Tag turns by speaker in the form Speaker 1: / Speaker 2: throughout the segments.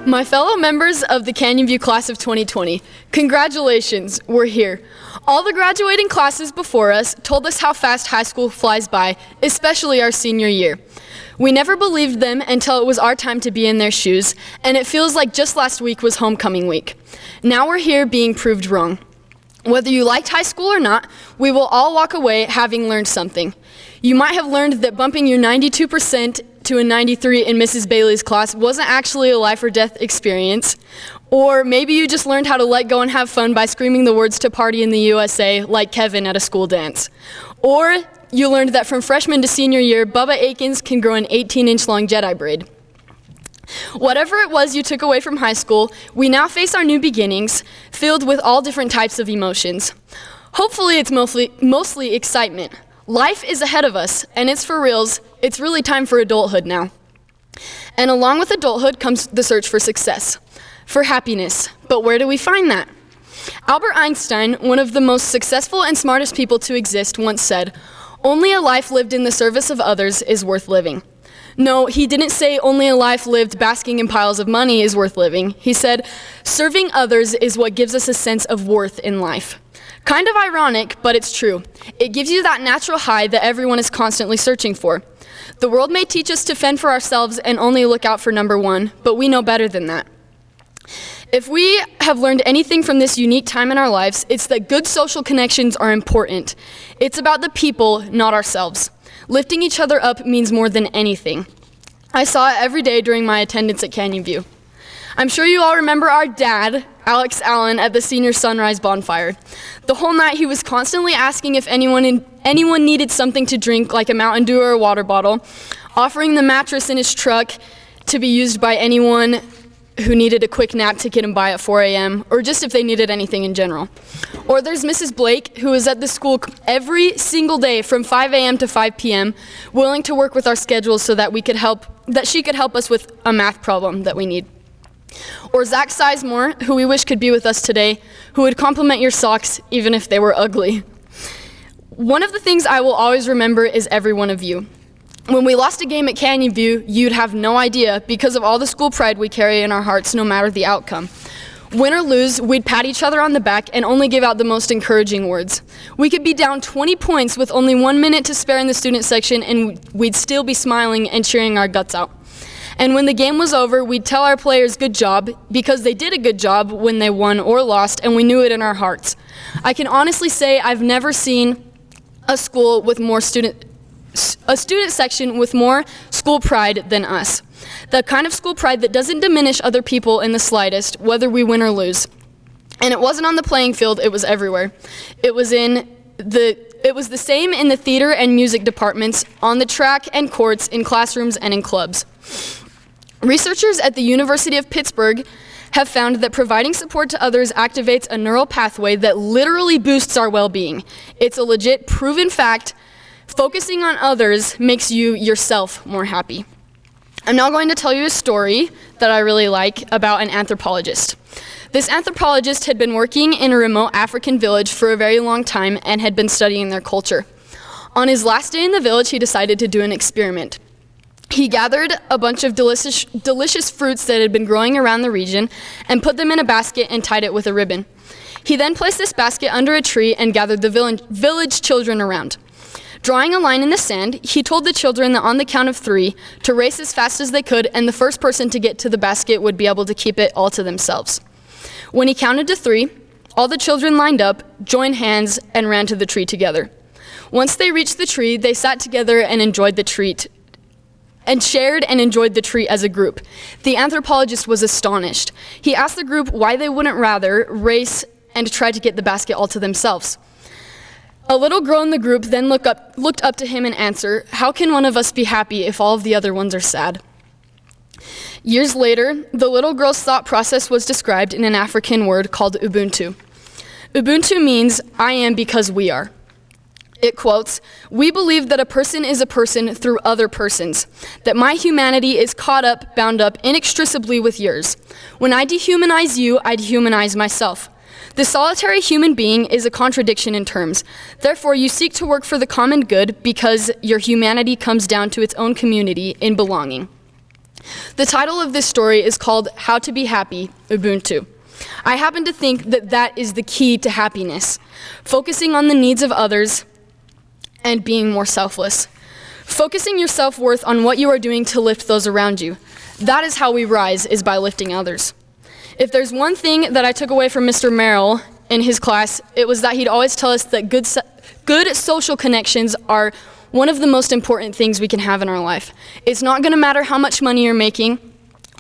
Speaker 1: My fellow members of the Canyon View class of 2020, congratulations, we're here. All the graduating classes before us told us how fast high school flies by, especially our senior year. We never believed them until it was our time to be in their shoes, and it feels like just last week was homecoming week. Now we're here being proved wrong. Whether you liked high school or not, we will all walk away having learned something. You might have learned that bumping your 92% to a 93 in Mrs. Bailey's class wasn't actually a life or death experience. Or maybe you just learned how to let go and have fun by screaming the words to Party in the USA like Kevin at a school dance. Or you learned that from freshman to senior year, Bubba Akins can grow an 18-inch long Jedi braid. Whatever it was you took away from high school, we now face our new beginnings, filled with all different types of emotions. Hopefully it's mostly excitement. Life is ahead of us, and it's for reals. It's really time for adulthood now. And along with adulthood comes the search for success, for happiness. But where do we find that? Albert Einstein, one of the most successful and smartest people to exist, once said, "Only a life lived in the service of others is worth living." No, he didn't say only a life lived basking in piles of money is worth living. He said, serving others is what gives us a sense of worth in life. Kind of ironic, but it's true. It gives you that natural high that everyone is constantly searching for. The world may teach us to fend for ourselves and only look out for number one, but we know better than that. If we have learned anything from this unique time in our lives, it's that good social connections are important. It's about the people, not ourselves. Lifting each other up means more than anything. I saw it every day during my attendance at Canyon View. I'm sure you all remember our dad, Alex Allen, at the senior sunrise bonfire. The whole night he was constantly asking if anyone needed something to drink, like a Mountain Dew or a water bottle, offering the mattress in his truck to be used by anyone who needed a quick nap to get him by at 4 a.m., or just if they needed anything in general. Or there's Mrs. Blake, who is at the school every single day from 5 a.m. to 5 p.m., willing to work with our schedules so that she could help us with a math problem that we need. Or Zach Sizemore, who we wish could be with us today, who would compliment your socks even if they were ugly. One of the things I will always remember is every one of you. When we lost a game at Canyon View, you'd have no idea because of all the school pride we carry in our hearts no matter the outcome. Win or lose, we'd pat each other on the back and only give out the most encouraging words. We could be down 20 points with only 1 minute to spare in the student section and we'd still be smiling and cheering our guts out. And when the game was over, we'd tell our players good job because they did a good job when they won or lost, and we knew it in our hearts. I can honestly say I've never seen a student section with more school pride than us. The kind of school pride that doesn't diminish other people in the slightest, whether we win or lose. And it wasn't on the playing field, it was everywhere. It was the same in the theater and music departments, on the track and courts, in classrooms and in clubs. Researchers at the University of Pittsburgh have found that providing support to others activates a neural pathway that literally boosts our well-being. It's a legit proven fact. Focusing on others makes you yourself more happy. I'm now going to tell you a story that I really like about an anthropologist. This anthropologist had been working in a remote African village for a very long time and had been studying their culture. On his last day in the village, he decided to do an experiment. He gathered a bunch of delicious fruits that had been growing around the region and put them in a basket and tied it with a ribbon. He then placed this basket under a tree and gathered the village children around. Drawing a line in the sand, he told the children that on the count of 3 to race as fast as they could, and the first person to get to the basket would be able to keep it all to themselves. When he counted to 3, all the children lined up, joined hands, and ran to the tree together. Once they reached the tree, they sat together and shared and enjoyed the treat as a group. The anthropologist was astonished. He asked the group why they wouldn't rather race and try to get the basket all to themselves. A little girl in the group then looked up to him and answered, "How can one of us be happy if all of the other ones are sad?" Years later, the little girl's thought process was described in an African word called Ubuntu. Ubuntu means, "I am because we are." It quotes, "We believe that a person is a person through other persons, that my humanity is caught up, bound up inextricably with yours. When I dehumanize you, I dehumanize myself. The solitary human being is a contradiction in terms. Therefore, you seek to work for the common good because your humanity comes down to its own community in belonging." The title of this story is called How to Be Happy, Ubuntu. I happen to think that that is the key to happiness, focusing on the needs of others and being more selfless. Focusing your self-worth on what you are doing to lift those around you. That is how we rise, is by lifting others. If there's one thing that I took away from Mr. Merrill in his class, it was that he'd always tell us that good social connections are one of the most important things we can have in our life. It's not going to matter how much money you're making,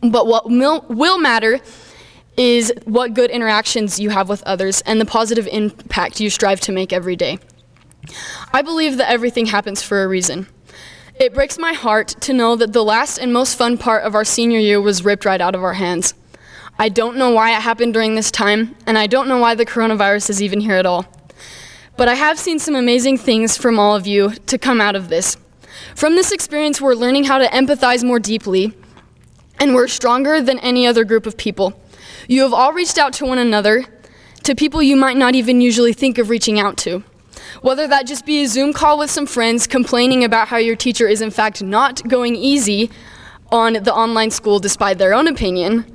Speaker 1: but what will matter is what good interactions you have with others and the positive impact you strive to make every day. I believe that everything happens for a reason. It breaks my heart to know that the last and most fun part of our senior year was ripped right out of our hands. I don't know why it happened during this time, and I don't know why the coronavirus is even here at all. But I have seen some amazing things from all of you to come out of this. From this experience, we're learning how to empathize more deeply, and we're stronger than any other group of people. You have all reached out to one another, to people you might not even usually think of reaching out to. Whether that just be a Zoom call with some friends complaining about how your teacher is in fact not going easy on the online school despite their own opinion,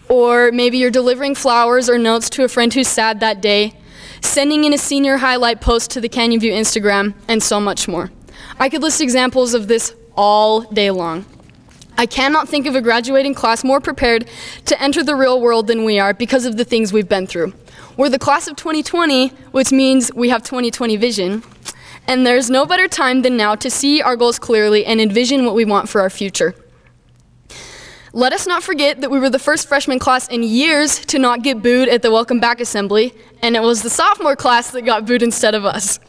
Speaker 1: or maybe you're delivering flowers or notes to a friend who's sad that day, sending in a senior highlight post to the Canyon View Instagram, and so much more. I could list examples of this all day long. I cannot think of a graduating class more prepared to enter the real world than we are because of the things we've been through. We're the class of 2020, which means we have 2020 vision, and there's no better time than now to see our goals clearly and envision what we want for our future. Let us not forget that we were the first freshman class in years to not get booed at the Welcome Back Assembly, and it was the sophomore class that got booed instead of us.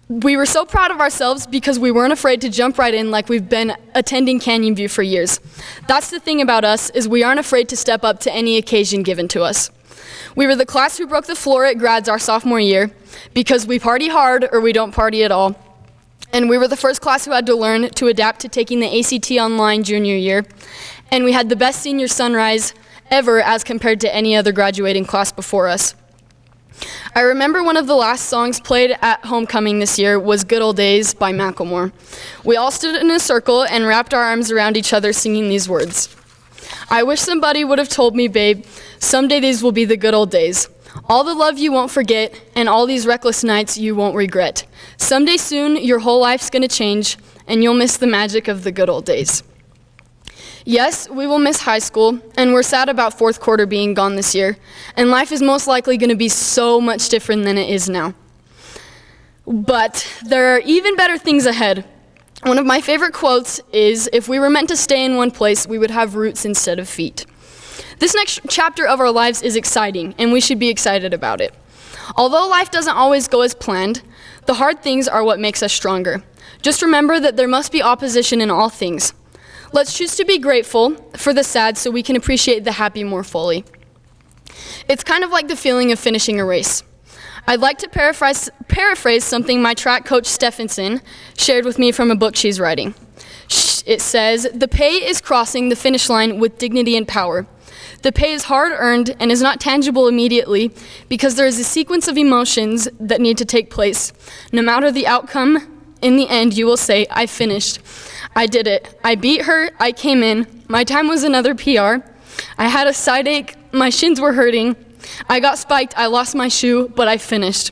Speaker 1: We were so proud of ourselves because we weren't afraid to jump right in like we've been attending Canyon View for years. That's the thing about us, is we aren't afraid to step up to any occasion given to us. We were the class who broke the floor at grads our sophomore year because we party hard or we don't party at all. And we were the first class who had to learn to adapt to taking the ACT online junior year. And we had the best senior sunrise ever as compared to any other graduating class before us. I remember one of the last songs played at homecoming this year was Good Old Days by Macklemore. We all stood in a circle and wrapped our arms around each other singing these words. I wish somebody would have told me, babe, someday these will be the good old days. All the love you won't forget, and all these reckless nights you won't regret. Someday soon, your whole life's gonna change, and you'll miss the magic of the good old days. Yes, we will miss high school, and we're sad about fourth quarter being gone this year, and life is most likely gonna be so much different than it is now. But there are even better things ahead. One of my favorite quotes is, if we were meant to stay in one place, we would have roots instead of feet. This next chapter of our lives is exciting, and we should be excited about it. Although life doesn't always go as planned, the hard things are what makes us stronger. Just remember that there must be opposition in all things. Let's choose to be grateful for the sad so we can appreciate the happy more fully. It's kind of like the feeling of finishing a race. I'd like to paraphrase something my track coach Stephenson shared with me from a book she's writing. It says, "The pay is crossing the finish line with dignity and power. The pay is hard-earned and is not tangible immediately because there is a sequence of emotions that need to take place. No matter the outcome, in the end you will say, I finished. I did it. I beat her. I came in. My time was another PR. I had a side ache. My shins were hurting. I got spiked. I lost my shoe, but I finished.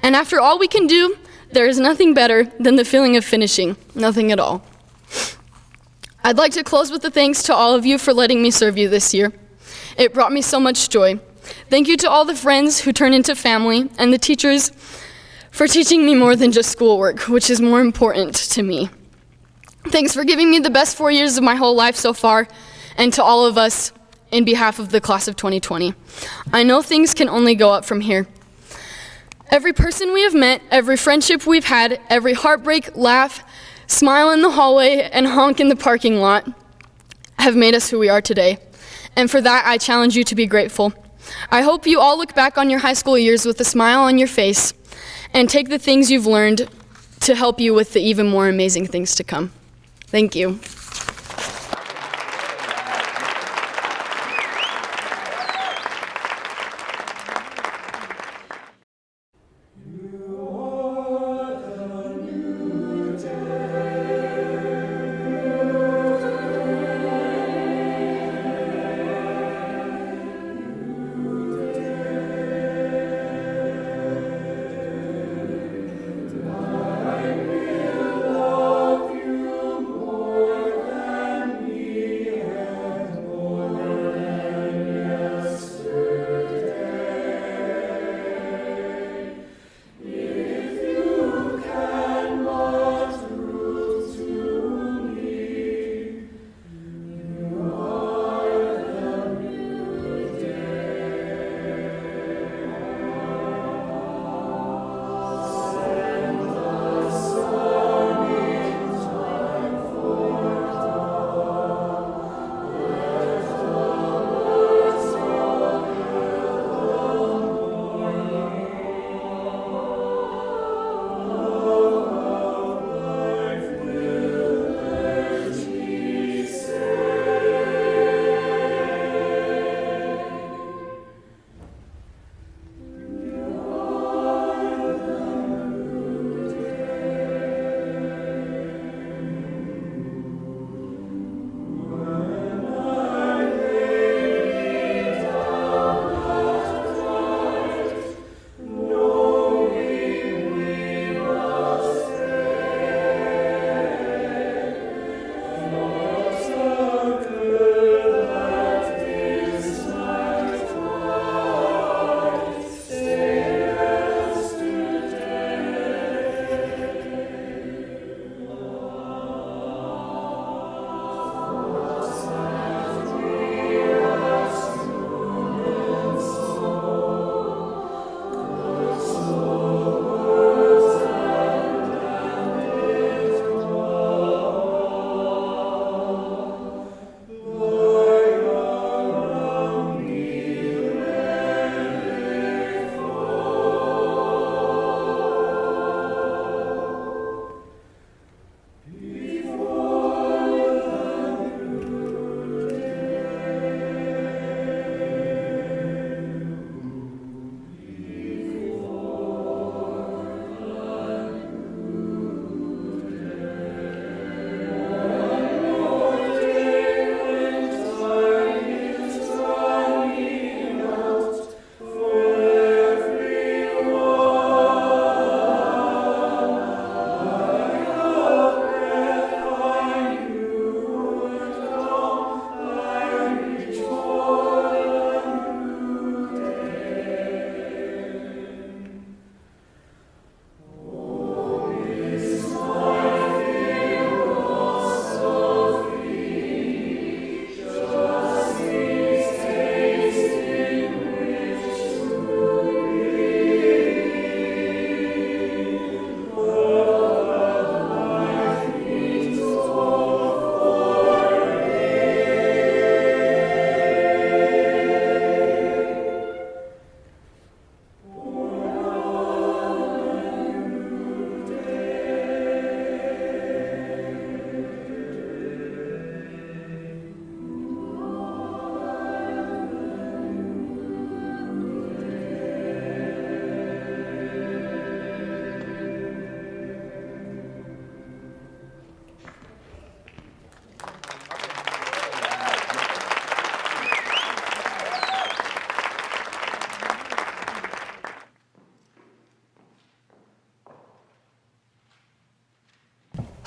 Speaker 1: And after all we can do, there is nothing better than the feeling of finishing. Nothing at all." I'd like to close with a thanks to all of you for letting me serve you this year. It brought me so much joy. Thank you to all the friends who turn into family and the teachers for teaching me more than just schoolwork, which is more important to me. Thanks for giving me the best 4 years of my whole life so far, and to all of us in behalf of the class of 2020. I know things can only go up from here. Every person we have met, every friendship we've had, every heartbreak, laugh, smile in the hallway, and honk in the parking lot have made us who we are today. And for that, I challenge you to be grateful. I hope you all look back on your high school years with a smile on your face, and take the things you've learned to help you with the even more amazing things to come. Thank you.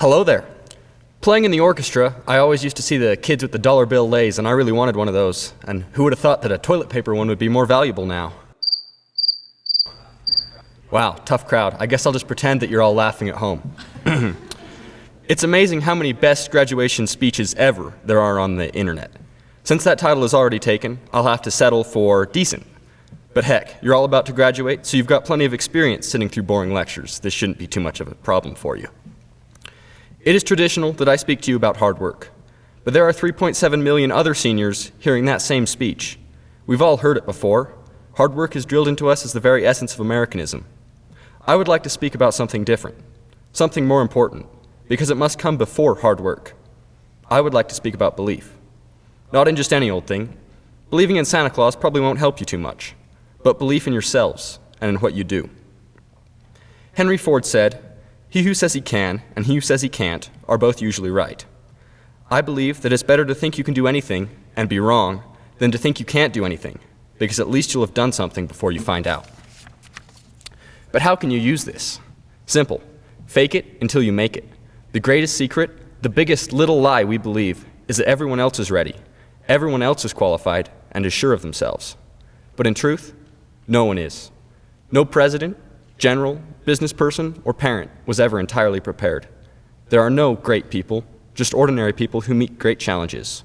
Speaker 2: Hello there. Playing in the orchestra, I always used to see the kids with the dollar bill leis, and I really wanted one of those. And who would have thought that a toilet paper one would be more valuable now? Wow, tough crowd. I guess I'll just pretend that you're all laughing at home. It's amazing how many best graduation speeches ever there are on the internet. Since that title is already taken, I'll have to settle for decent. But heck, you're all about to graduate, so you've got plenty of experience sitting through boring lectures. This shouldn't be too much of a problem for you. It is traditional that I speak to you about hard work, but there are 3.7 million other seniors hearing that same speech. We've all heard it before. Hard work is drilled into us as the very essence of Americanism. I would like to speak about something different, something more important, because it must come before hard work. I would like to speak about belief. Not in just any old thing. Believing in Santa Claus probably won't help you too much, but belief in yourselves and in what you do. Henry Ford said, "He who says he can and he who says he can't are both usually right." I believe that it's better to think you can do anything and be wrong than to think you can't do anything, because at least you'll have done something before you find out. But how can you use this? Simple. Fake it until you make it. The greatest secret, the biggest little lie we believe, is that everyone else is ready, everyone else is qualified and is sure of themselves. But in truth, no one is. No president, general, business person, or parent was ever entirely prepared. There are no great people, just ordinary people who meet great challenges.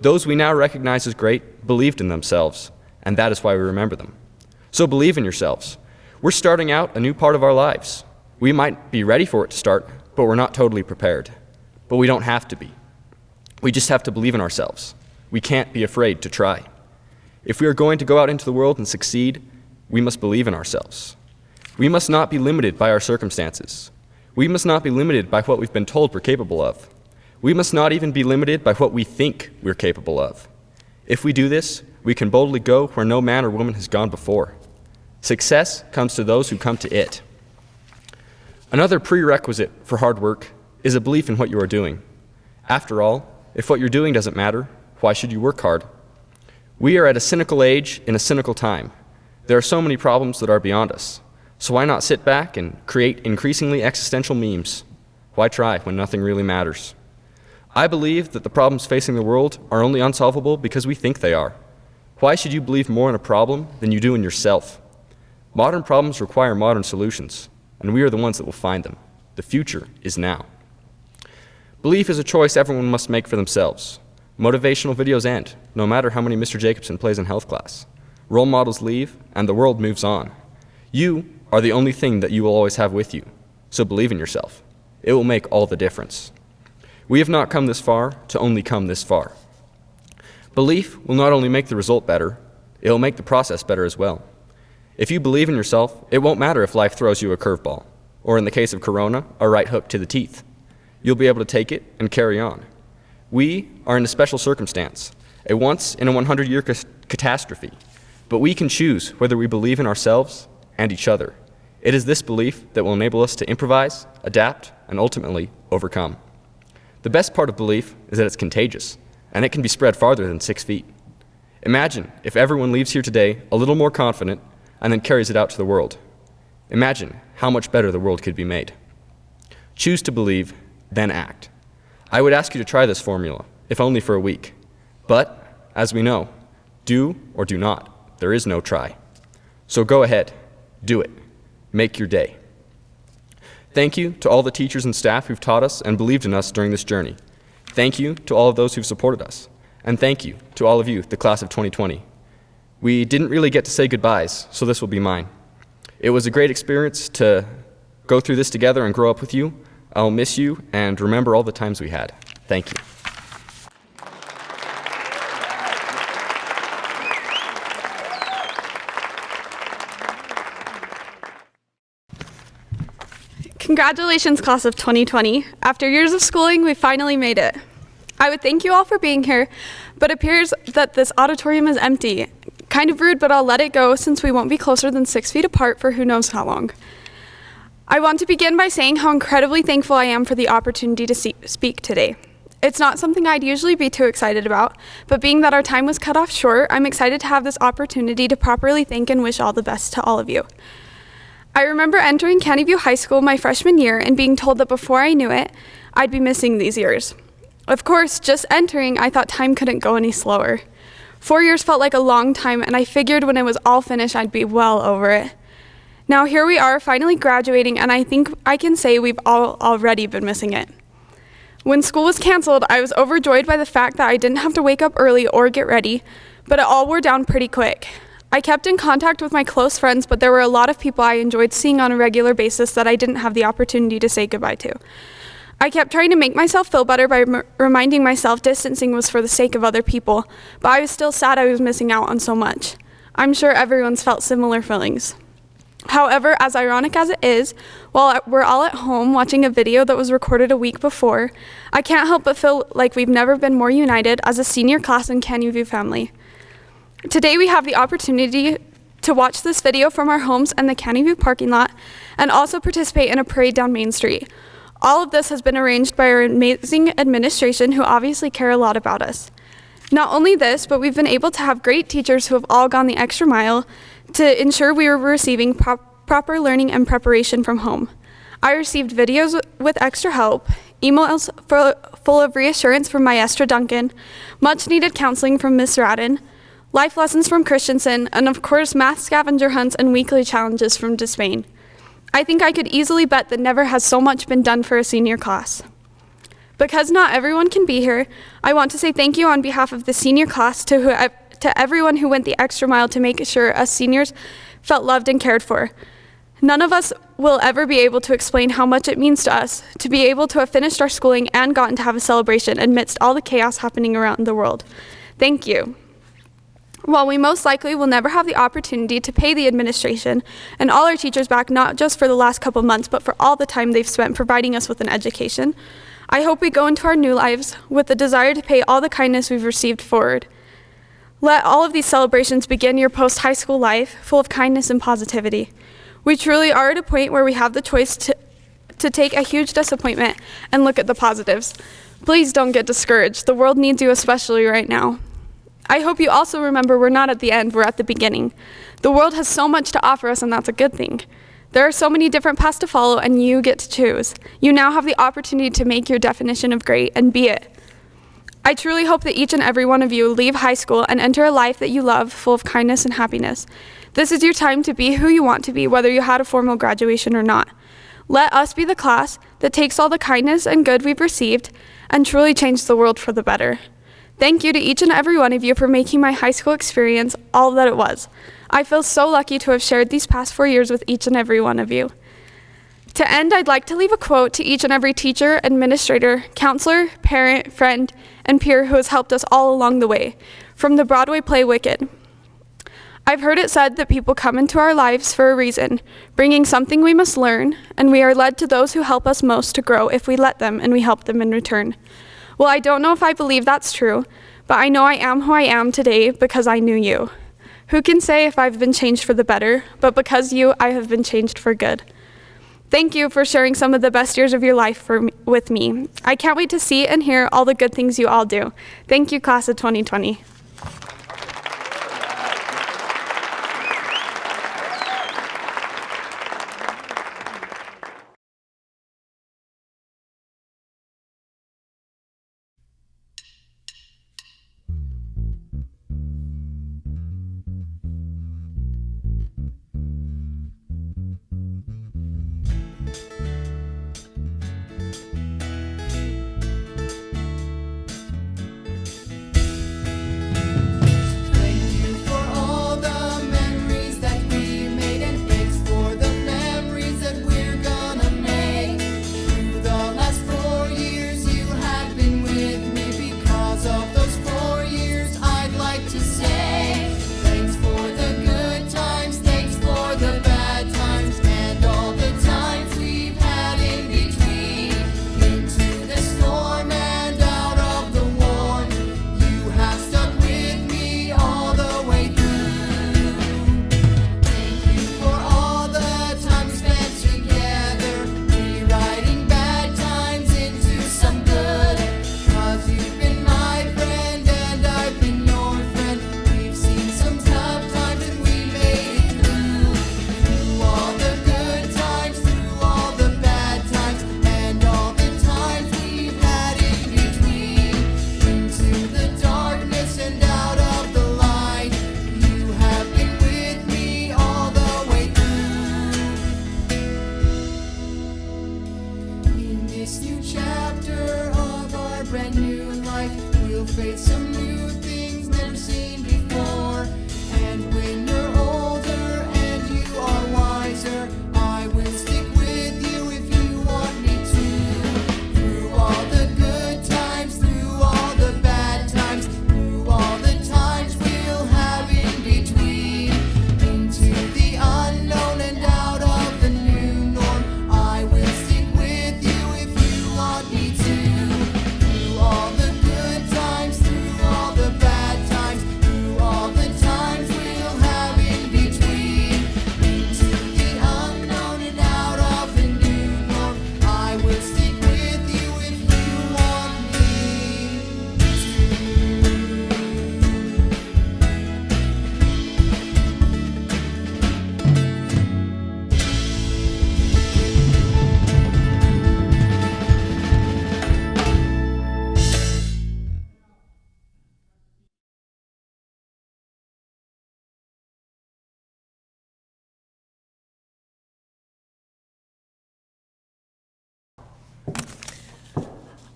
Speaker 2: Those we now recognize as great believed in themselves, and that is why we remember them. So believe in yourselves. We're starting out a new part of our lives. We might be ready for it to start, but we're not totally prepared. But we don't have to be. We just have to believe in ourselves. We can't be afraid to try. If we are going to go out into the world and succeed, we must believe in ourselves. We must not be limited by our circumstances. We must not be limited by what we've been told we're capable of. We must not even be limited by what we think we're capable of. If we do this, we can boldly go where no man or woman has gone before. Success comes to those who come to it. Another prerequisite for hard work is a belief in what you are doing. After all, if what you're doing doesn't matter, why should you work hard? We are at a cynical age in a cynical time. There are so many problems that are beyond us. So why not sit back and create increasingly existential memes? Why try when nothing really matters? I believe that the problems facing the world are only unsolvable because we think they are. Why should you believe more in a problem than you do in yourself? Modern problems require modern solutions, and we are the ones that will find them. The future is now. Belief is a choice everyone must make for themselves. Motivational videos end, no matter how many Mr. Jacobson plays in health class. Role models leave, and the world moves on. You are the only thing that you will always have with you, so believe in yourself. It will make all the difference. We have not come this far to only come this far. Belief will not only make the result better, it will make the process better as well. If you believe in yourself, it won't matter if life throws you a curveball, or in the case of Corona, a right hook to the teeth. You'll be able to take it and carry on. We are in a special circumstance, a once-in-a-100-year catastrophe, but we can choose whether we believe in ourselves and each other. It is this belief that will enable us to improvise, adapt, and ultimately overcome. The best part of belief is that it's contagious, and it can be spread farther than 6 feet. Imagine if everyone leaves here today a little more confident and then carries it out to the world. Imagine how much better the world could be made. Choose to believe, then act. I would ask you to try this formula, if only for a week. But, as we know, do or do not. There is no try. So go ahead. Do it. Make your day. Thank you to all the teachers and staff who've taught us and believed in us during this journey. Thank you to all of those who've supported us. And thank you to all of you, the class of 2020. We didn't really get to say goodbyes, so this will be mine. It was a great experience to go through this together and grow up with you. I'll miss you and remember all the times we had. Thank you.
Speaker 3: Congratulations, class of 2020. After years of schooling, we finally made it. I would thank you all for being here, but it appears that this auditorium is empty. Kind of rude, but I'll let it go since we won't be closer than 6 feet apart for who knows how long. I want to begin by saying how incredibly thankful I am for the opportunity to speak today. It's not something I'd usually be too excited about, but being that our time was cut off short, I'm excited to have this opportunity to properly thank and wish all the best to all of you. I remember entering Canyon View High School my freshman year and being told that before I knew it, I'd be missing these years. Of course, just entering, I thought time couldn't go any slower. 4 years felt like a long time, and I figured when it was all finished, I'd be well over it. Now here we are, finally graduating, and I think I can say we've all already been missing it. When school was canceled, I was overjoyed by the fact that I didn't have to wake up early or get ready, but it all wore down pretty quick. I kept in contact with my close friends, but there were a lot of people I enjoyed seeing on a regular basis that I didn't have the opportunity to say goodbye to. I kept trying to make myself feel better by reminding myself distancing was for the sake of other people, but I was still sad I was missing out on so much. I'm sure everyone's felt similar feelings. However, as ironic as it is, while we're all at home watching a video that was recorded a week before, I can't help but feel like we've never been more united as a senior class in Canyon View family. Today we have the opportunity to watch this video from our homes and the Canyon View parking lot and also participate in a parade down Main Street. All of this has been arranged by our amazing administration who obviously care a lot about us. Not only this, but we've been able to have great teachers who have all gone the extra mile to ensure we were receiving proper learning and preparation from home. I received videos with extra help, emails full of reassurance from Maestra Duncan, much needed counseling from Ms. Radin, life lessons from Christensen, and of course math scavenger hunts and weekly challenges from Despain. I think I could easily bet that never has so much been done for a senior class. Because not everyone can be here, I want to say thank you on behalf of the senior class to everyone who went the extra mile to make sure us seniors felt loved and cared for. None of us will ever be able to explain how much it means to us to be able to have finished our schooling and gotten to have a celebration amidst all the chaos happening around the world. Thank you. While we most likely will never have the opportunity to pay the administration and all our teachers back, not just for the last couple months, but for all the time they've spent providing us with an education, I hope we go into our new lives with the desire to pay all the kindness we've received forward. Let all of these celebrations begin your post-high school life full of kindness and positivity. We truly are at a point where we have the choice to take a huge disappointment and look at the positives. Please don't get discouraged. The world needs you especially right now. I hope you also remember we're not at the end, we're at the beginning. The world has so much to offer us, and that's a good thing. There are so many different paths to follow, and you get to choose. You now have the opportunity to make your definition of great and be it. I truly hope that each and every one of you leave high school and enter a life that you love, full of kindness and happiness. This is your time to be who you want to be, whether you had a formal graduation or not. Let us be the class that takes all the kindness and good we've received and truly change the world for the better. Thank you to each and every one of you for making my high school experience all that it was. I feel so lucky to have shared these past 4 years with each and every one of you. To end, I'd like to leave a quote to each and every teacher, administrator, counselor, parent, friend, and peer who has helped us all along the way, from the Broadway play Wicked. I've heard it said that people come into our lives for a reason, bringing something we must learn, and we are led to those who help us most to grow if we let them and we help them in return. Well, I don't know if I believe that's true, but I know I am who I am today because I knew you. Who can say if I've been changed for the better, but because you, I have been changed for good. Thank you for sharing some of the best years of your life with me. I can't wait to see and hear all the good things you all do. Thank you, class of 2020.
Speaker 4: We've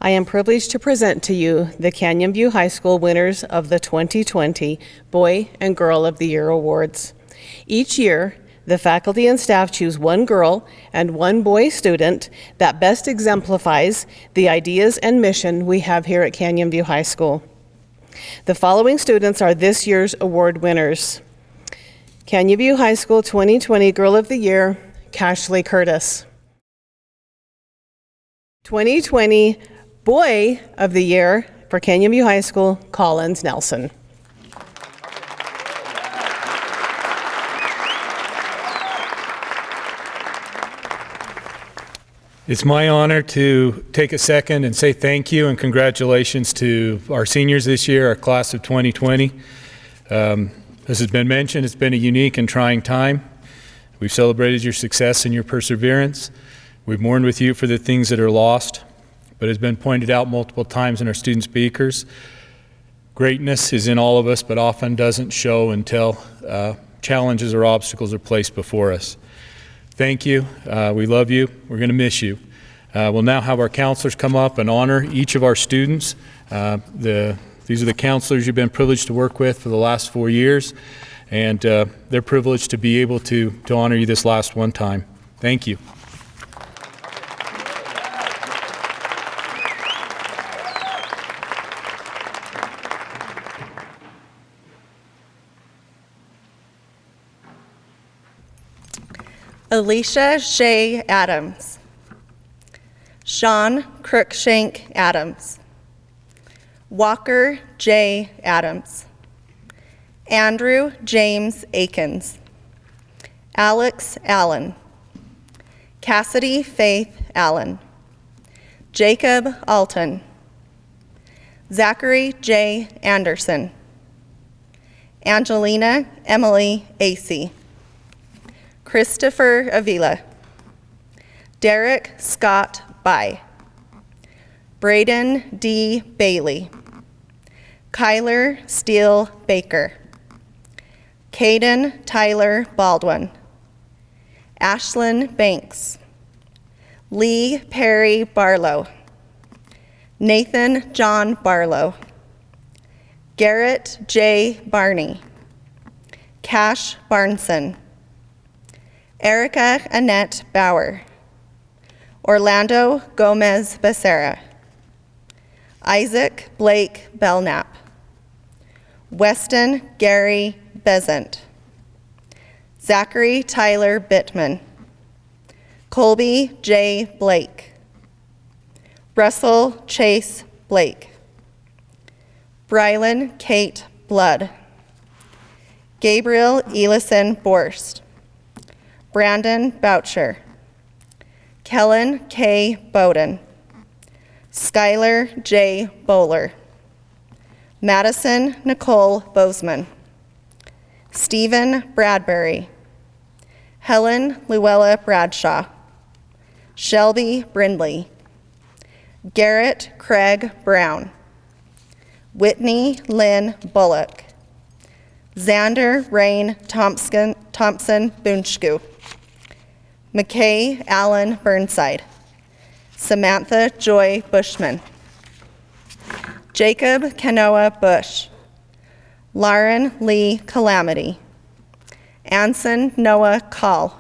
Speaker 4: I am privileged to present to you the Canyon View High School winners of the 2020 Boy and Girl of the Year Awards. Each year, the faculty and staff choose one girl and one boy student that best exemplifies the ideas and mission we have here at Canyon View High School. The following students are this year's award winners. Canyon View High School 2020 Girl of the Year, Cashley Curtis. 2020 Boy of the Year for Canyon View High School, Collins Nelson.
Speaker 5: It's my honor to take a second and say thank you and congratulations to our seniors this year, our class of 2020. As has been mentioned, it's been a unique and trying time. We've celebrated your success and your perseverance. We've mourned with you for the things that are lost, but as been pointed out multiple times in our student speakers, greatness is in all of us, but often doesn't show until challenges or obstacles are placed before us. Thank you. We love you. We're going to miss you. We'll now have our counselors come up and honor each of our students. These are the counselors you've been privileged to work with for the last 4 years, and they're privileged to be able to honor you this last one time. Thank you.
Speaker 6: Alicia Shea Adams. Sean Crookshank Adams. Walker J. Adams. Andrew James Akins. Alex Allen. Cassidy Faith Allen. Jacob Alton. Zachary J. Anderson. Angelina Emily Acey. Christopher Avila. Derek Scott By. Braden D. Bailey. Kyler Steele Baker. Caden Tyler Baldwin. Ashlyn Banks. Lee Perry Barlow. Nathan John Barlow. Garrett J. Barney. Cash Barnson. Erica Annette Bauer. Orlando Gomez Becerra. Isaac Blake Belknap. Weston Gary Bezant. Zachary Tyler Bittman. Colby J. Blake. Russell Chase Blake. Brylan Kate Blood. Gabriel Elison Borst. Brandon Boucher. Kellen K. Bowden. Skylar J. Bowler. Madison Nicole Bozeman. Stephen Bradbury. Helen Luella Bradshaw. Shelby Brindley. Garrett Craig Brown. Whitney Lynn Bullock. Xander Rain Thompson Bunchku. McKay Allen Burnside. Samantha Joy Bushman. Jacob Kanoa Bush. Lauren Lee Calamity. Anson Noah Call.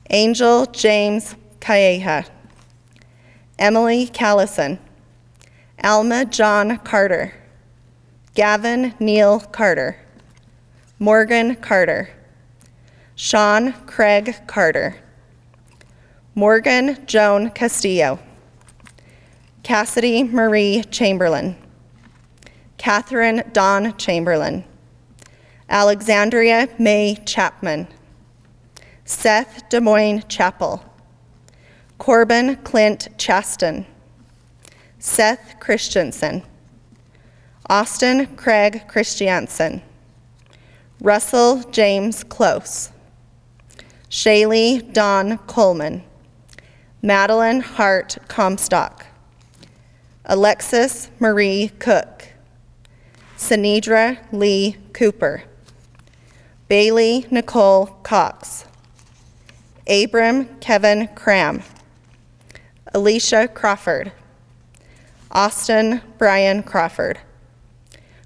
Speaker 6: Angel James Calleja. Emily Callison. Alma John Carter. Gavin Neil Carter. Morgan Carter. Sean Craig Carter. Morgan Joan Castillo. Cassidy Marie Chamberlain. Catherine Dawn Chamberlain. Alexandria May Chapman. Seth Des Moines Chappell. Corbin Clint Chaston. Seth Christensen. Austin Craig Christiansen. Russell James Close. Shaylee Dawn Coleman. Madeline Hart Comstock. Alexis Marie Cook. Sinedra Lee Cooper. Bailey Nicole Cox. Abram Kevin Cram. Alicia Crawford. Austin Brian Crawford.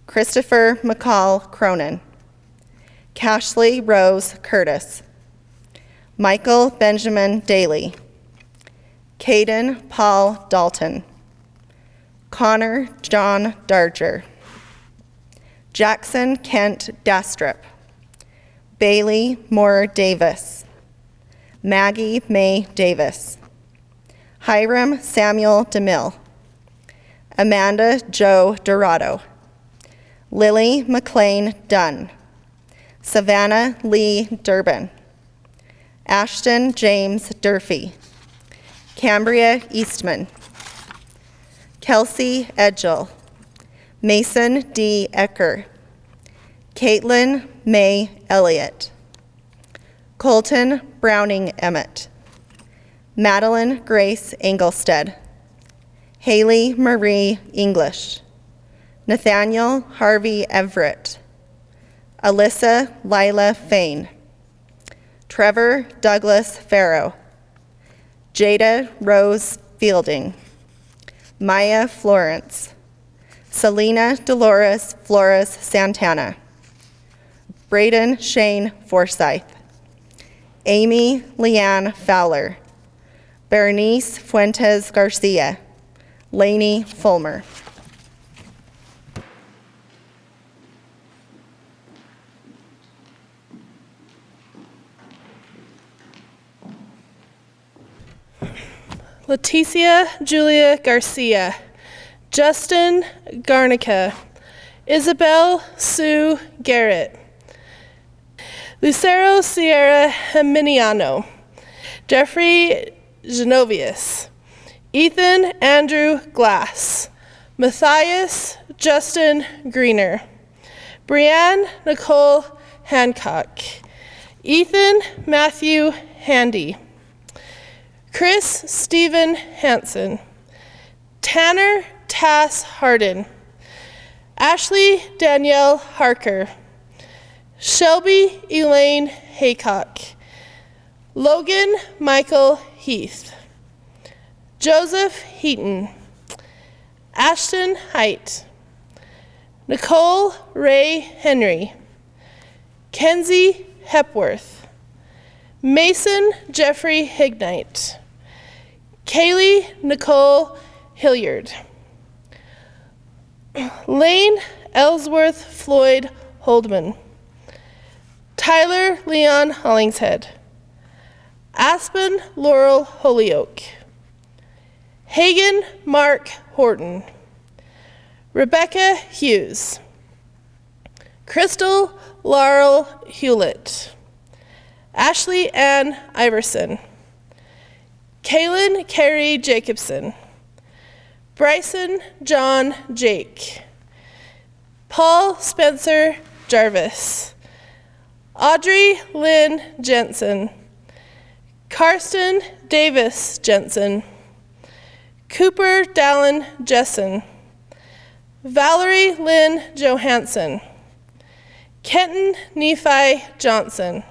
Speaker 6: Christopher McCall Cronin. Cashley Rose Curtis. Michael Benjamin Daly. Caden Paul Dalton. Connor John Darger. Jackson Kent Dastrup. Bailey Moore Davis. Maggie May Davis. Hiram Samuel DeMille. Amanda Jo Dorado. Lily McLean Dunn. Savannah Lee Durbin. Ashton James Durfee. Cambria Eastman. Kelsey Edgell. Mason D. Ecker. Caitlin May Elliott. Colton Browning Emmett. Madeline Grace Engelstead. Haley Marie English. Nathaniel Harvey Everett. Alyssa Lila Fain. Trevor Douglas Farrow. Jada Rose Fielding. Maya Florence. Selena Dolores Flores Santana. Braden Shane Forsyth. Amy Leanne Fowler. Bernice Fuentes Garcia. Lainey Fulmer.
Speaker 7: Leticia Julia Garcia. Justin Garnica. Isabel Sue Garrett. Lucero Sierra Geminiano. Jeffrey Genovius. Ethan Andrew Glass. Matthias Justin Greener. Brianne Nicole Hancock. Ethan Matthew Handy. Chris Stephen Hansen. Tanner Tass Harden. Ashley Danielle Harker. Shelby Elaine Haycock. Logan Michael Heath. Joseph Heaton. Ashton Height. Nicole Ray Henry. Kenzie Hepworth. Mason Jeffrey Hignite. Kaylee Nicole Hilliard. Lane Ellsworth Floyd Holdman. Tyler Leon Hollingshead. Aspen Laurel Holyoke. Hagen Mark Horton. Rebecca Hughes. Crystal Laurel Hewlett. Ashley Ann Iverson. Kaylin Carey Jacobson. Bryson John Jake. Paul Spencer Jarvis. Audrey Lynn Jensen. Karsten Davis Jensen. Cooper Dallin Jessen. Valerie Lynn Johansson. Kenton Nephi Johnson.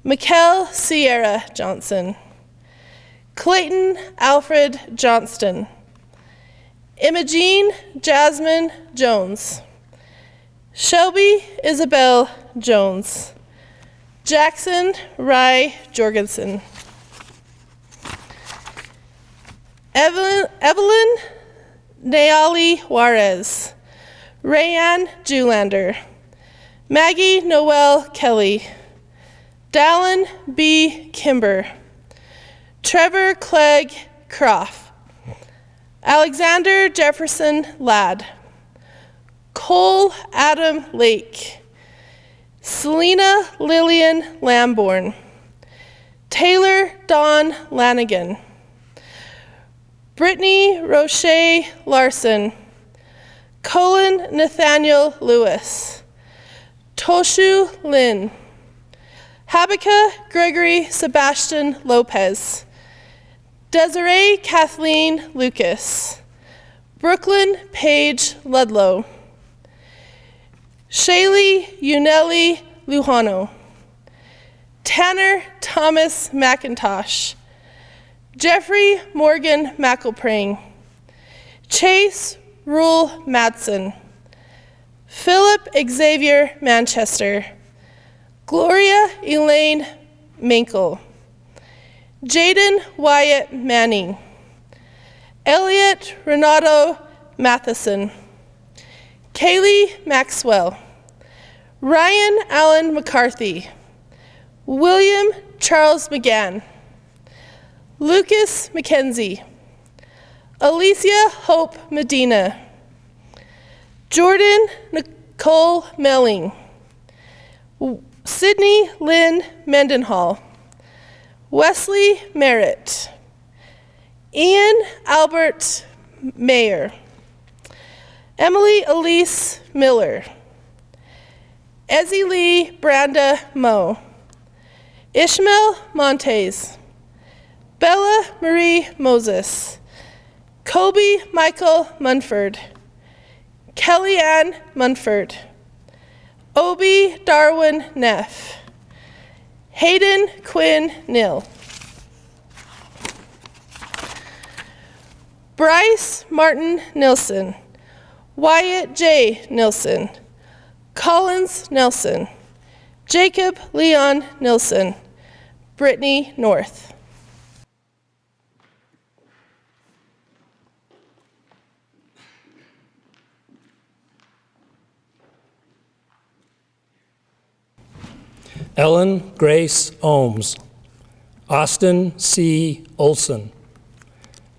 Speaker 7: Mikkel Sierra Johnson. Clayton Alfred Johnston. Imogene Jasmine Jones. Shelby Isabel Jones. Jackson Rye Jorgensen. Evelyn Naali Juarez. Rayanne Julander. Maggie Noel Kelly. Dallin B. Kimber. Trevor Clegg Croft. Alexander Jefferson Ladd. Cole Adam Lake. Selena Lillian Lamborn. Taylor Dawn Lanigan. Brittany Roche Larson. Colin Nathaniel Lewis. Toshu Lin. Habakkuk Gregory Sebastian Lopez. Desiree Kathleen Lucas. Brooklyn Paige Ludlow. Shaylee Unelli Lujano. Tanner Thomas McIntosh. Jeffrey Morgan McElprang, Chase Rule Madsen, Philip Xavier Manchester, Gloria Elaine Mankel, Jaden Wyatt Manning, Elliot Renato Matheson, Kaylee Maxwell, Ryan Allen McCarthy, William Charles McGann, Lucas McKenzie, Alicia Hope Medina, Jordan Nicole Melling, Sydney Lynn Mendenhall, Wesley Merritt, Ian Albert Mayer, Emily Elise Miller, Ezzie Lee Branda Moe, Ishmael Montes, Bella Marie Moses, Kobe Michael Munford, Kellyanne Munford, Obi Darwin Neff, Hayden Quinn Nill, Bryce Martin Nilsson, Wyatt J. Nilsson, Collins Nelson, Jacob Leon Nilsson, Brittany North.
Speaker 8: Ellen Grace Ohms, Austin C. Olson,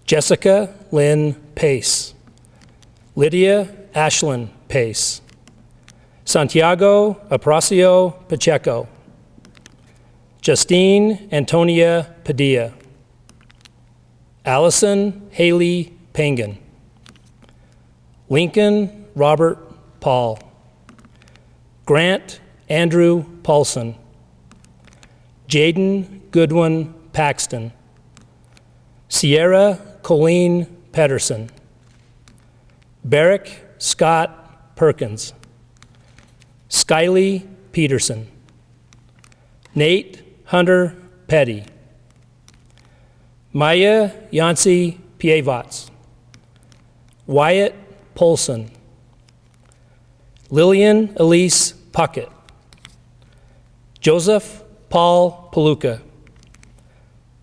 Speaker 8: Jessica Lynn Pace, Lydia Ashlyn Pace, Santiago Apracio Pacheco, Justine Antonia Padilla, Allison Haley Pangan, Lincoln Robert Paul, Grant Andrew Paulson, Jaden Goodwin Paxton, Sierra Colleen Pedersen, Barrick Scott Perkins, Skylee Peterson, Nate Hunter Petty, Maya Yancey Pievats, Wyatt Polson, Lillian Elise Puckett, Joseph Paul Paluca,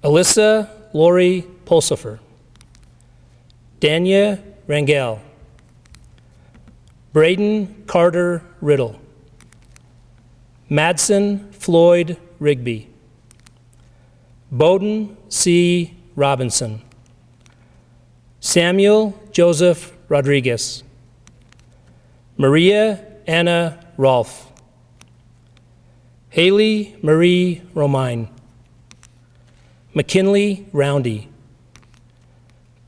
Speaker 8: Alyssa Lori Pulsifer, Dania Rangel, Braden Carter Riddle, Madsen Floyd Rigby, Bowden C. Robinson, Samuel Joseph Rodriguez, Maria Anna Rolfe, Haley Marie Romine, McKinley Roundy,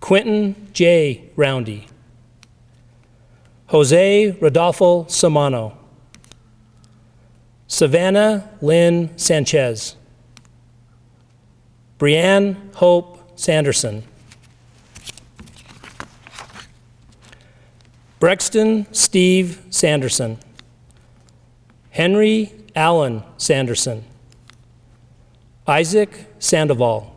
Speaker 8: Quentin J. Roundy, Jose Rodolfo Samano, Savannah Lynn Sanchez, Brianne Hope Sanderson, Brexton Steve Sanderson, Henry Allen Sanderson, Isaac Sandoval,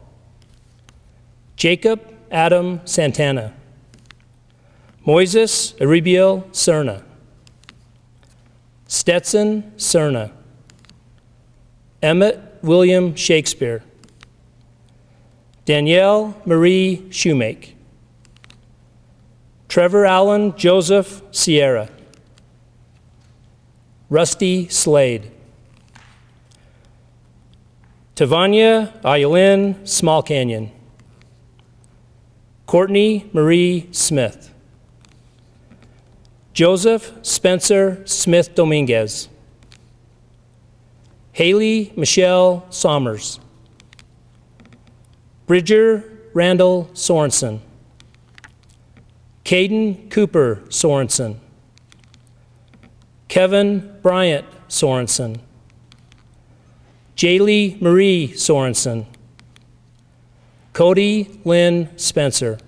Speaker 8: Jacob Adam Santana, Moises Aribiel Cerna, Stetson Cerna, Emmett William Shakespeare, Danielle Marie Shoemake, Trevor Allen Joseph Sierra, Rusty Slade, Tavania Ayelin Small Canyon, Courtney Marie Smith, Joseph Spencer Smith Dominguez, Haley Michelle Sommers, Bridger Randall Sorensen, Caden Cooper Sorensen, Kevin Bryant Sorensen, Jaylee Marie Sorensen, Cody Lynn Spencer,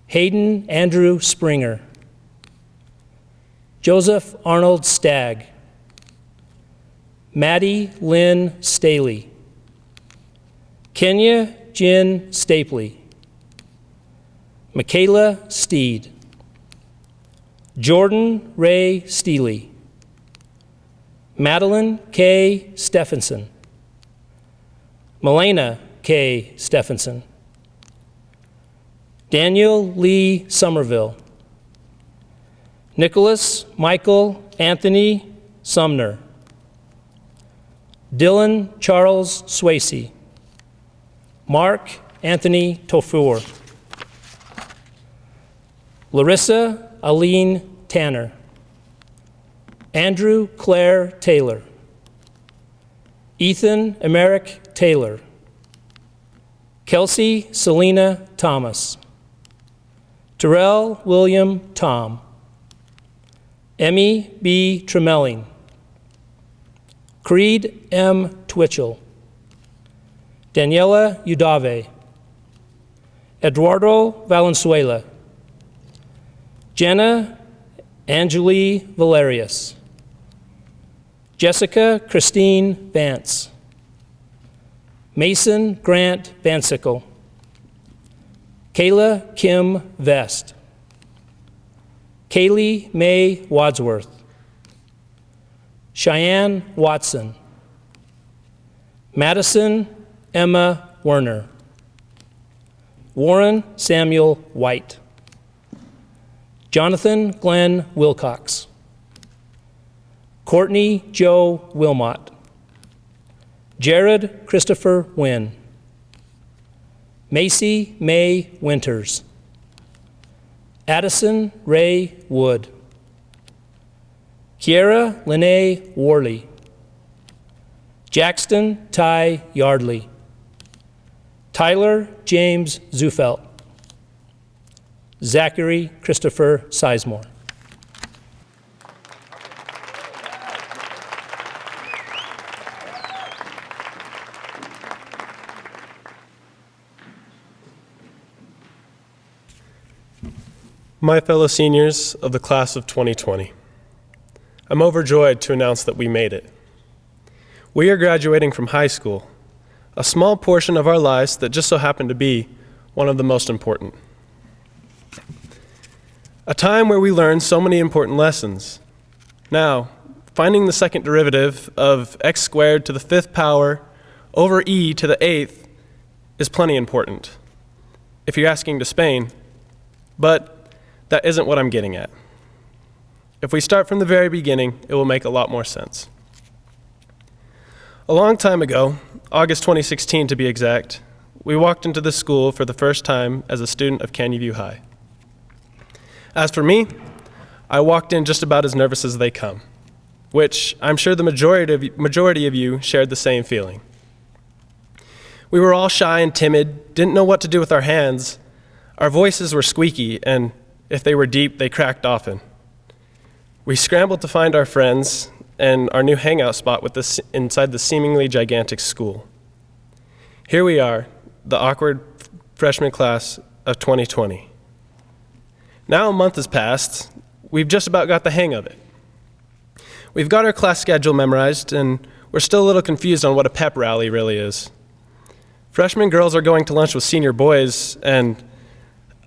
Speaker 8: Hayden Andrew Springer, Joseph Arnold Stagg, Maddie Lynn Staley, Kenya Jin Stapley. Michaela Steed. Jordan Ray Steely. Madeline K. Stephenson. Melena K. Stephenson. Daniel Lee Somerville. Nicholas Michael Anthony Sumner. Dylan Charles Swayze. Mark Anthony Tofour. Larissa Aline Tanner. Andrew Claire Taylor. Ethan Emerick Taylor. Kelsey Selena Thomas. Terrell William Tom. Emmy B. Tremelling. Creed M. Twitchell. Daniela Udave. Eduardo Valenzuela. Jenna Angeli Valerius. Jessica Christine Vance. Mason Grant Vansickle. Kayla Kim Vest. Kaylee May Wadsworth. Cheyenne Watson. Madison Emma Werner. Warren Samuel White. Jonathan Glenn Wilcox. Courtney Joe Wilmot. Jared Christopher Wynn. Macy May Winters. Addison Ray Wood. Kiera Lene Worley. Jackson Ty Yardley. Tyler James Zufelt. Zachary Christopher Sizemore.
Speaker 9: My fellow seniors of the class of 2020, I'm overjoyed to announce that we made it. We are graduating from high school, a small portion of our lives that just so happened to be one of the most important. A time where we learn so many important lessons. Now, finding the second derivative of x squared to the fifth power over e to the eighth is plenty important, if you're asking to Spain, but that isn't what I'm getting at. If we start from the very beginning, it will make a lot more sense. A long time ago, August 2016 to be exact, we walked into this school for the first time as a student of Canyon View High. As for me, I walked in just about as nervous as they come, which I'm sure the majority of you shared the same feeling. We were all shy and timid, didn't know what to do with our hands. Our voices were squeaky, and if they were deep, they cracked often. We scrambled to find our friends and our new hangout spot inside the seemingly gigantic school. Here we are, the awkward freshman class of 2020. Now a month has passed. We've just about got the hang of it. We've got our class schedule memorized, and we're still a little confused on what a pep rally really is. Freshman girls are going to lunch with senior boys, and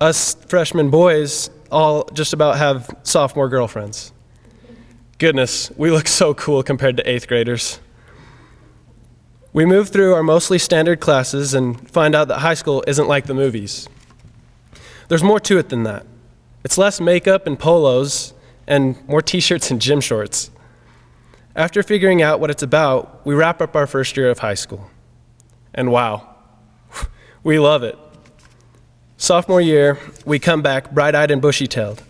Speaker 9: us freshman boys all just about have sophomore girlfriends. Goodness, we look so cool compared to 8th graders. We move through our mostly standard classes and find out that high school isn't like the movies. There's more to it than that. It's less makeup and polos and more t-shirts and gym shorts. After figuring out what it's about, we wrap up our first year of high school. And wow, we love it. Sophomore year, we come back bright-eyed and bushy-tailed.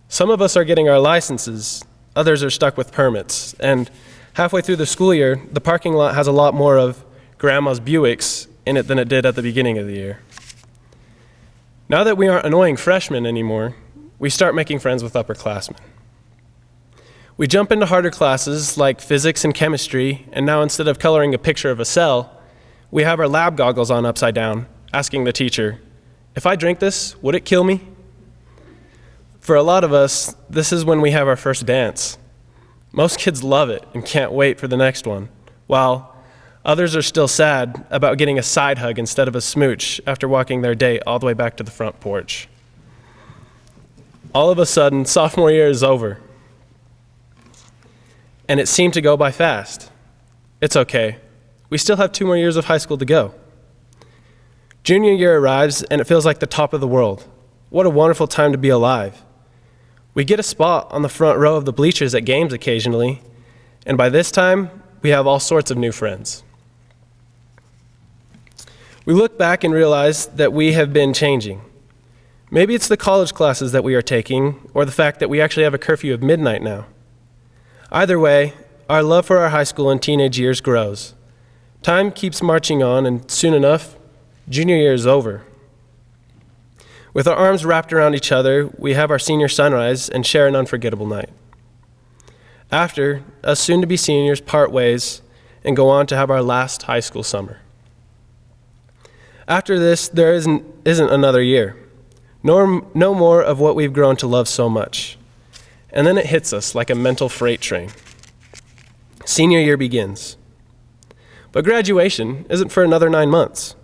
Speaker 9: Some of us are getting our licenses, others are stuck with permits, and halfway through the school year, the parking lot has a lot more of Grandma's Buicks in it than it did at the beginning of the year. Now that we aren't annoying freshmen anymore, we start making friends with upperclassmen. We jump into harder classes like physics and chemistry, and now instead of coloring a picture of a cell, we have our lab goggles on upside down, asking the teacher, "If I drink this, would it kill me?" For a lot of us, this is when we have our first dance. Most kids love it and can't wait for the next one, while Others are still sad about getting a side hug instead of a smooch after walking their date all the way back to the front porch. All of a sudden, sophomore year is over. And it seemed to go by fast. It's okay. We still have 2 more years of high school to go. Junior year arrives, and it feels like the top of the world. What a wonderful time to be alive. We get a spot on the front row of the bleachers at games occasionally, and by this time, we have all sorts of new friends. We look back and realize that we have been changing. Maybe it's the college classes that we are taking, or the fact that we actually have a curfew of midnight now. Either way, our love for our high school and teenage years grows. Time keeps marching on, and soon enough, junior year is over. With our arms wrapped around each other, we have our senior sunrise and share an unforgettable night. After, us soon-to-be seniors part ways and go on to have our last high school summer. After this, there isn't another year, no more of what we've grown to love so much. And then it hits us like a mental freight train. Senior year begins. But graduation isn't for another 9 months.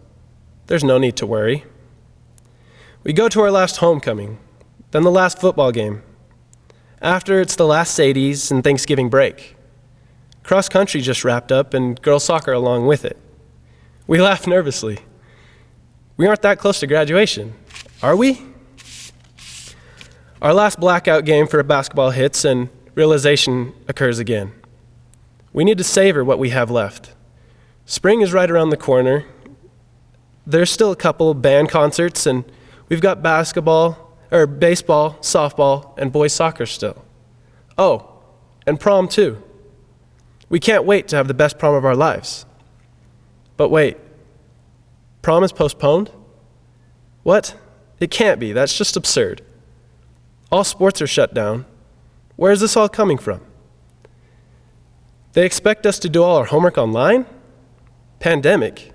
Speaker 9: There's no need to worry. We go to our last homecoming, then the last football game. After, it's the last Sadie's and Thanksgiving break. Cross country just wrapped up and girls soccer along with it. We laugh nervously. We aren't that close to graduation, are we? Our last blackout game for basketball hits and realization occurs again. We need to savor what we have left. Spring is right around the corner. There's still a couple band concerts, and we've got baseball, softball, and boys soccer still. Oh, and prom too. We can't wait to have the best prom of our lives. But wait, prom is postponed? What? It can't be. That's just absurd. All sports are shut down. Where is this all coming from? They expect us to do all our homework online? Pandemic.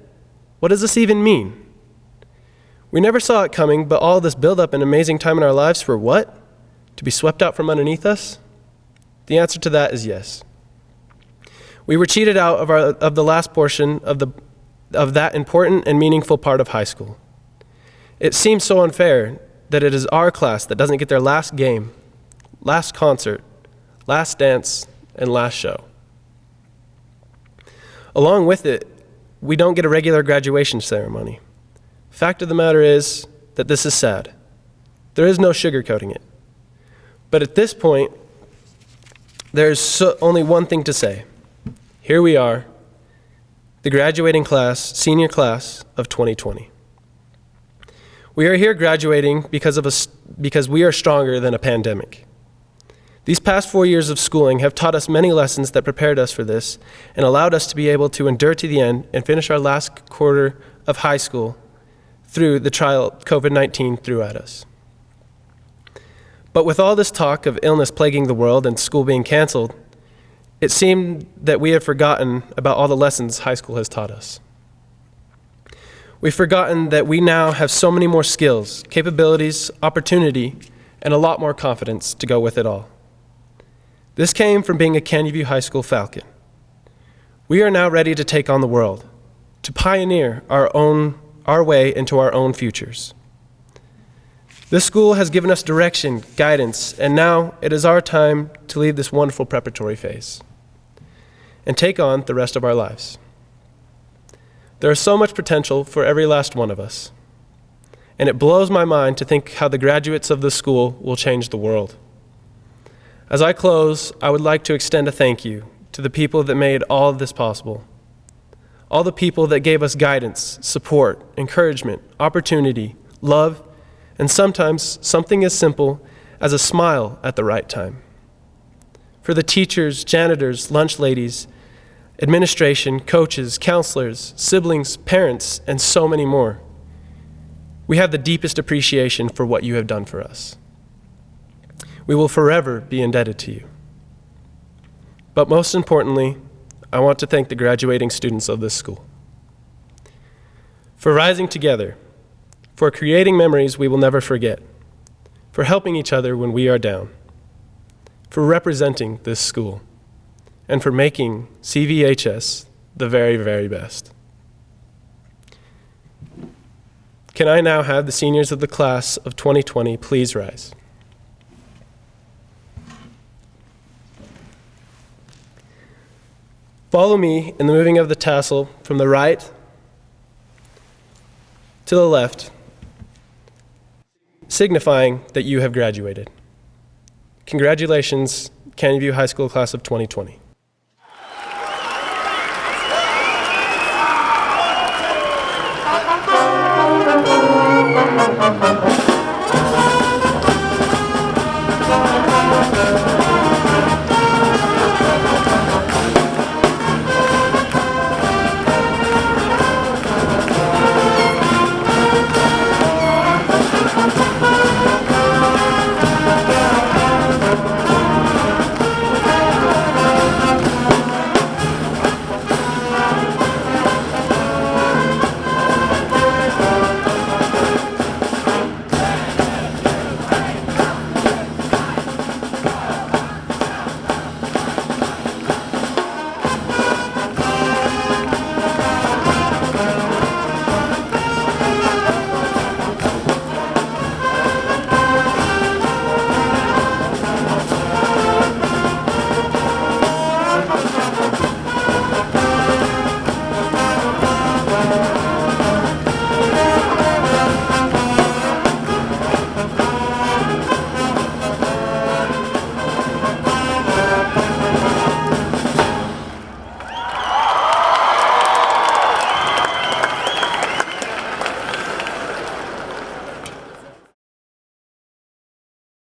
Speaker 9: What does this even mean? We never saw it coming, but all this buildup and amazing time in our lives for what? To be swept out from underneath us? The answer to that is yes. We were cheated out of the last portion of that important and meaningful part of high school. It seems so unfair that it is our class that doesn't get their last game, last concert, last dance, and last show. Along with it, we don't get a regular graduation ceremony. Fact of the matter is that this is sad. There is no sugarcoating it. But at this point, there's only one thing to say. Here we are, the graduating class, senior class of 2020. We are here graduating because we are stronger than a pandemic. These past 4 years of schooling have taught us many lessons that prepared us for this and allowed us to be able to endure to the end and finish our last quarter of high school through the trial COVID-19 threw at us. But with all this talk of illness plaguing the world and school being canceled, it seemed that we have forgotten about all the lessons high school has taught us. We've forgotten that we now have so many more skills, capabilities, opportunity, and a lot more confidence to go with it all. This came from being a Canyon View High School Falcon. We are now ready to take on the world, to pioneer our way into our own futures. This school has given us direction, guidance, and now it is our time to leave this wonderful preparatory phase and take on the rest of our lives. There is so much potential for every last one of us, and it blows my mind to think how the graduates of this school will change the world. As I close, I would like to extend a thank you to the people that made all of this possible. All the people that gave us guidance, support, encouragement, opportunity, love, and sometimes something as simple as a smile at the right time. For the teachers, janitors, lunch ladies, administration, coaches, counselors, siblings, parents, and so many more, we have the deepest appreciation for what you have done for us. We will forever be indebted to you. But most importantly, I want to thank the graduating students of this school for rising together, for creating memories we will never forget, for helping each other when we are down, for representing this school, and for making CVHS the very, very best. Can I now have the seniors of the class of 2020 please rise? Follow me in the moving of the tassel from the right to the left, signifying that you have graduated. Congratulations, Canyon View High School class of 2020.